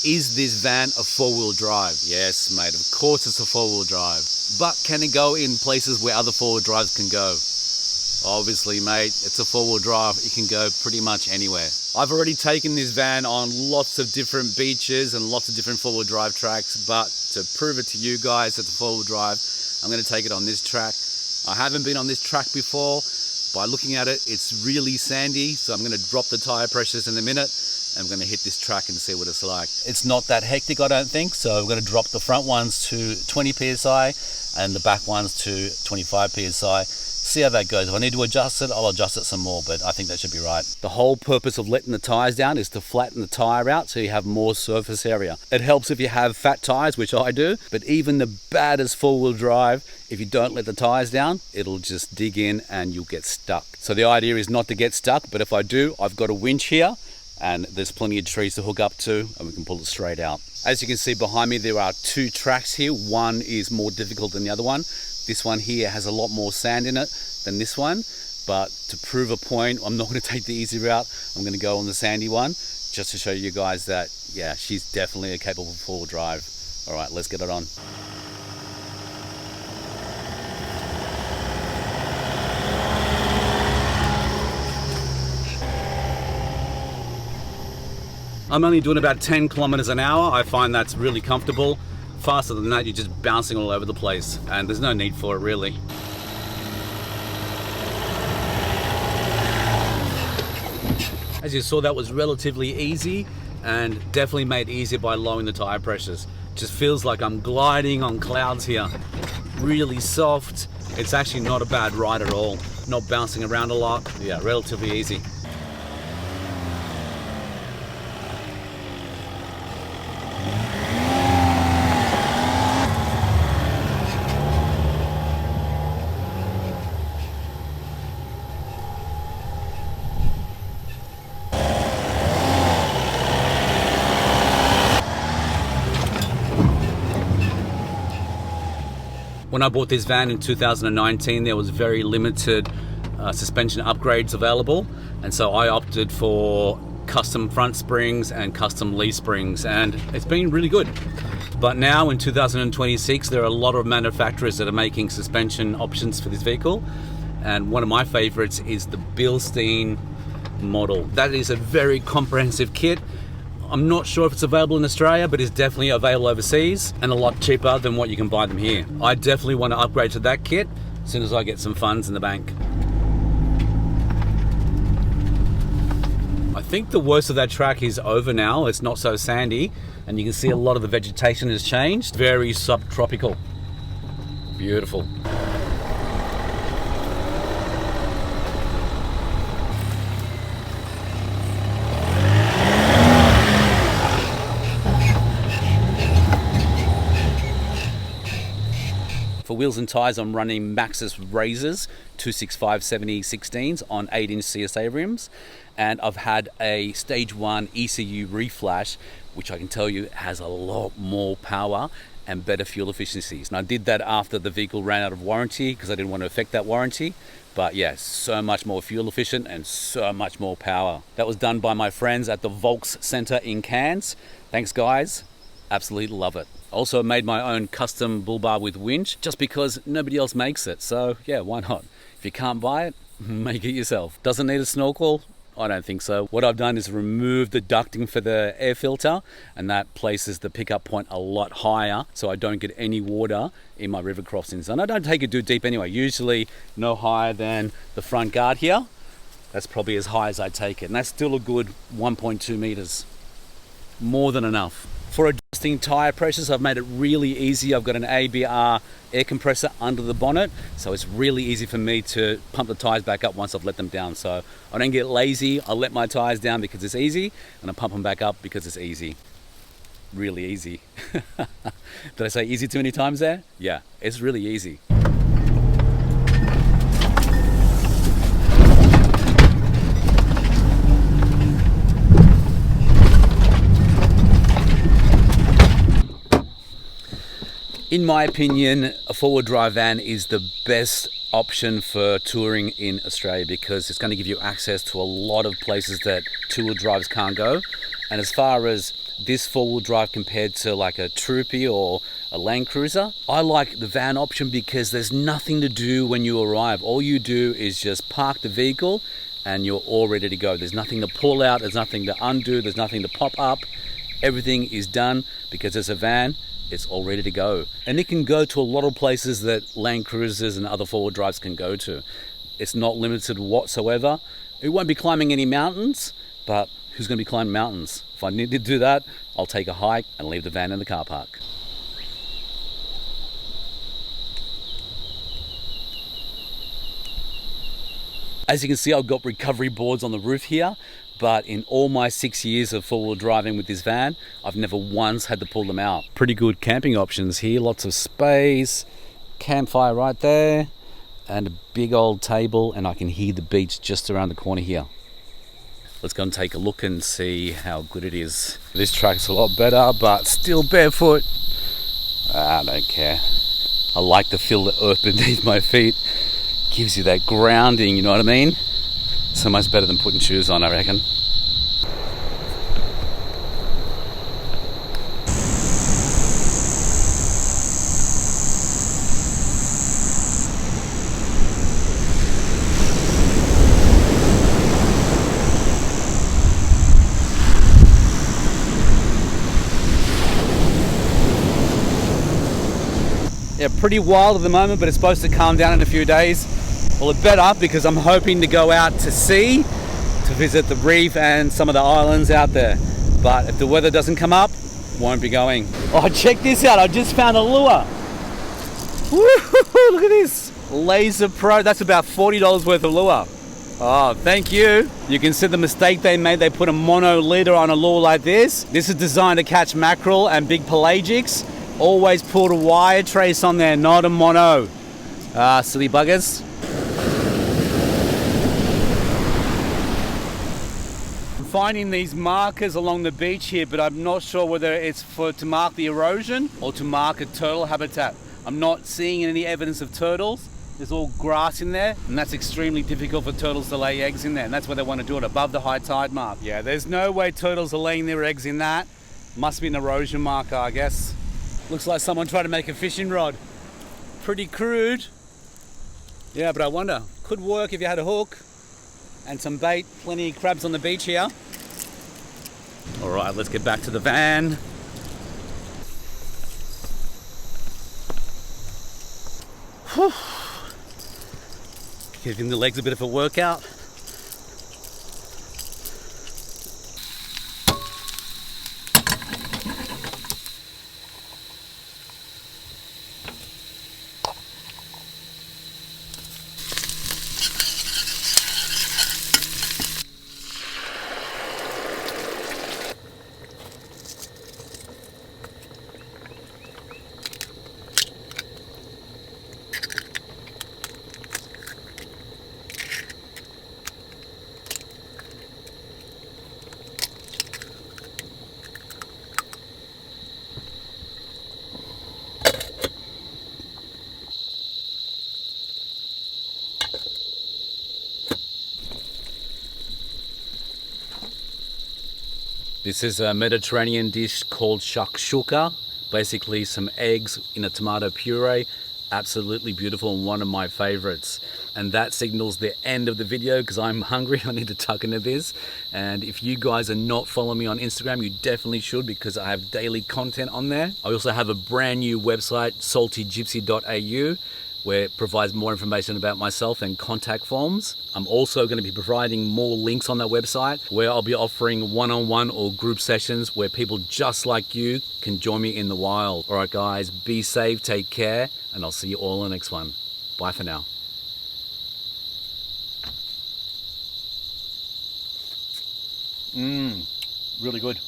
Is this van a four-wheel drive? Yes, mate, of course it's a four-wheel drive. But can it go in places where other four-wheel drives can go? Obviously, mate, it's a four-wheel drive. It can go pretty much anywhere. I've already taken this van on lots of different beaches and lots of different four-wheel drive tracks, but to prove it to you guys it's a four-wheel drive, I'm going to take it on this track. I haven't been on this track before. By looking at it, it's really sandy, so I'm going to drop the tire pressures in a minute. I'm going to hit this track and see what it's like. It's not that hectic, I don't think, so we're going to drop the front ones to 20 psi and the back ones to 25 psi. See how that goes. If I need to adjust it, I'll adjust it some more, but I think that should be right. The whole purpose of letting the tires down is to flatten the tire out so you have more surface area. It helps if you have fat tires, which I do, but even the baddest four-wheel drive, if you don't let the tires down, it'll just dig in and you'll get stuck. So the idea is not to get stuck, but if I do, I've got a winch here and there's plenty of trees to hook up to and we can pull it straight out. As you can see behind me, there are two tracks here. One is more difficult than the other one. This one here has a lot more sand in it than this one, but to prove a point, I'm not going to take the easy route. I'm going to go on the sandy one just to show you guys that, yeah, she's definitely a capable four-wheel drive. All right, let's get it on. I'm only doing about 10 kilometers an hour. I find that's really comfortable. Faster than that, you're just bouncing all over the place, and there's no need for it really. As you saw, that was relatively easy and definitely made easier by lowering the tire pressures. Just feels like I'm gliding on clouds here. Really soft. It's actually not a bad ride at all. Not bouncing around a lot. Yeah, relatively easy. When I bought this van in 2019, there was very limited suspension upgrades available, and so I opted for custom front springs and custom leaf springs, and it's been really good. But now in 2026, there are a lot of manufacturers that are making suspension options for this vehicle, and one of my favorites is the Bilstein model. That is a very comprehensive kit. I'm not sure if it's available in Australia, but it's definitely available overseas and a lot cheaper than what you can buy them here. I definitely want to upgrade to that kit as soon as I get some funds in the bank. I think the worst of that track is over now. It's not so sandy and you can see a lot of the vegetation has changed. Very subtropical. Beautiful. For wheels and tyres, I'm running Maxxis Razors 265/70/16s on 8-inch CSA rims, and I've had a stage 1 ECU reflash, which I can tell you has a lot more power and better fuel efficiencies. And I did that after the vehicle ran out of warranty because I didn't want to affect that warranty. But yeah, so much more fuel efficient and so much more power. That was done by my friends at the Volks Center in Cairns. Thanks guys, absolutely love it. Also made my own custom bull bar with winch just because nobody else makes it. So yeah, why not? If you can't buy it, make it yourself. Doesn't need a snorkel? I don't think so. What I've done is remove the ducting for the air filter, and that places the pickup point a lot higher so I don't get any water in my river crossings. And I don't take it too deep anyway, usually no higher than the front guard here. That's probably as high as I take it, and that's still a good 1.2 meters. More than enough. For adjusting tire pressures, I've made it really easy. I've got an ABR air compressor under the bonnet, so it's really easy for me to pump the tires back up once I've let them down. So I don't get lazy. I let my tires down because it's easy, and I pump them back up because it's easy. Really easy. Did I say easy too many times there? Yeah, it's really easy. In my opinion, a four-wheel drive van is the best option for touring in Australia because it's going to give you access to a lot of places that two-wheel drives can't go. And as far as this four-wheel drive compared to like a Troopy or a Land Cruiser. I like the van option because there's nothing to do when you arrive. All you do is just park the vehicle and you're all ready to go. There's nothing to pull out, there's nothing to undo, there's nothing to pop up. Everything is done because it's a van, it's all ready to go. And it can go to a lot of places that Land Cruisers and other four-wheel drives can go to. It's not limited whatsoever. It won't be climbing any mountains, but who's going to be climbing mountains? If I need to do that, I'll take a hike and leave the van in the car park. As you can see, I've got recovery boards on the roof here, but in all my 6 years of four-wheel driving with this van, I've never once had to pull them out. Pretty good camping options here, lots of space, campfire right there, and a big old table, and I can hear the beach just around the corner here. Let's go and take a look and see how good it is. This track's a lot better, but still barefoot. I don't care. I like to feel the earth beneath my feet. Gives you that grounding, you know what I mean? So much better than putting shoes on, I reckon. Yeah, pretty wild at the moment, but it's supposed to calm down in a few days. Well, it better, because I'm hoping to go out to sea to visit the reef and some of the islands out there. But if the weather doesn't come up, won't be going. Oh, check this out. I just found a lure. Woo-hoo-hoo, look at this. Laser Pro. That's about $40 worth of lure. Oh, thank you. You can see the mistake they made. They put a mono leader on a lure like this. This is designed to catch mackerel and big pelagics. Always put a wire trace on there, not a mono. Silly buggers. I'm finding these markers along the beach here, but I'm not sure whether it's to mark the erosion or to mark a turtle habitat. I'm not seeing any evidence of turtles. There's all grass in there, and that's extremely difficult for turtles to lay eggs in there, and that's why they want to do it above the high tide mark. Yeah, there's no way turtles are laying their eggs in that. Must be an erosion marker, I guess. Looks like someone tried to make a fishing rod. Pretty crude. Yeah, but I wonder, could work if you had a hook and some bait. Plenty of crabs on the beach here. All right, let's get back to the van. Whew. Giving the legs a bit of a workout. This is a Mediterranean dish called shakshuka. Basically some eggs in a tomato puree. Absolutely beautiful and one of my favorites. And that signals the end of the video because I'm hungry. I need to tuck into this. And if you guys are not following me on Instagram, you definitely should because I have daily content on there. I also have a brand new website, saltygypsy.au, where it provides more information about myself and contact forms. I'm also going to be providing more links on that website where I'll be offering one-on-one or group sessions where people just like you can join me in the wild. All right, guys, be safe, take care, and I'll see you all in the next one. Bye for now. Really good.